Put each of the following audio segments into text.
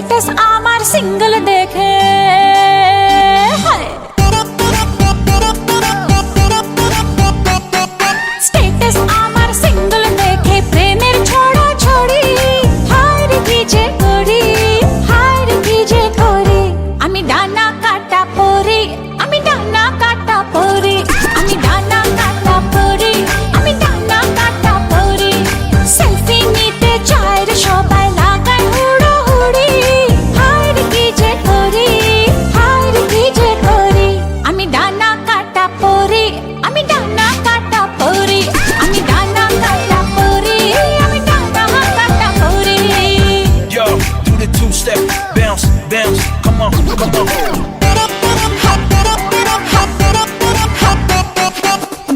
Status আমার single দেখে status আমার সিঙ্গেল দেখে প্রেমের ছড়া ছড়ি হায় রে কি যে করি হায় রে কি যে করি আমি ডানা কাটা পরি আমি ডানা কাটা পরি আমি ডানা কাটা পরি আমি ডানা কাটা পরি সেলফি নিতে চায় রে সবাই লাগায় হুড়োহুড়ি হায় রে কি যে করি হায় রে কি যে করি আমি ডানা কাটা পরি আমি ডানা কাটা পরি আমি ডানা কাটা পরি আমি ডানা কাটা পরি Yo, do the two-step, bounce, bounce, come on, come on.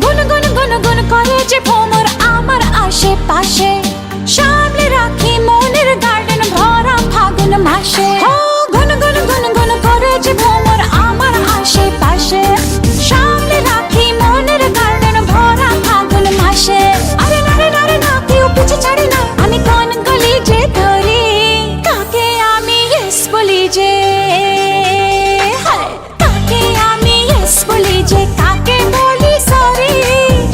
গুন গুন গুন গুন করে যে ভ্রমর আমার আশেপাশে সামনে রাখি মনের গার্ডেন ভরা ফাগুন মাসে গুন গুন গুন গুন করে যে ভ্রমর আমার আশেপাশে সামনে রাখি মনের গার্ডেন ভরা ফাগুন মাসে আরে নারে নারে না কেউ পিছে ছাড়ে না আমি কোন গলি যে ধরি কাকে আমি ইয়েস বলি যে কাকে আমি ইয়েস বলি যে কাকে বলি সরি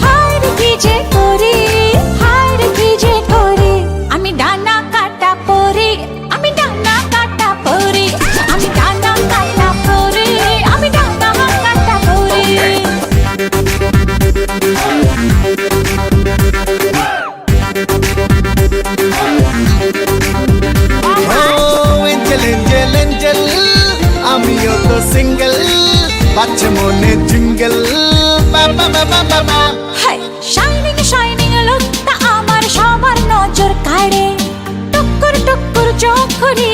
হায় রে কি যে করি হায় রে কি যে করি আমি ডানা কাটা পরি আমি ডানা কাটা পরি আমি ডানা কাটা পরি আমি ডানা কাটা পরি এঞ্জেল এঞ্জেল এঞ্জেল আমিও তো সিঙ্গেল বাচ্চা মনে জিঙ্গেল বাবা বাবা বাবা হাই শাইনিং শাইনিং লুকটা আমার সবার নজর কাড়ে টুকুর টুকুর চোখ করি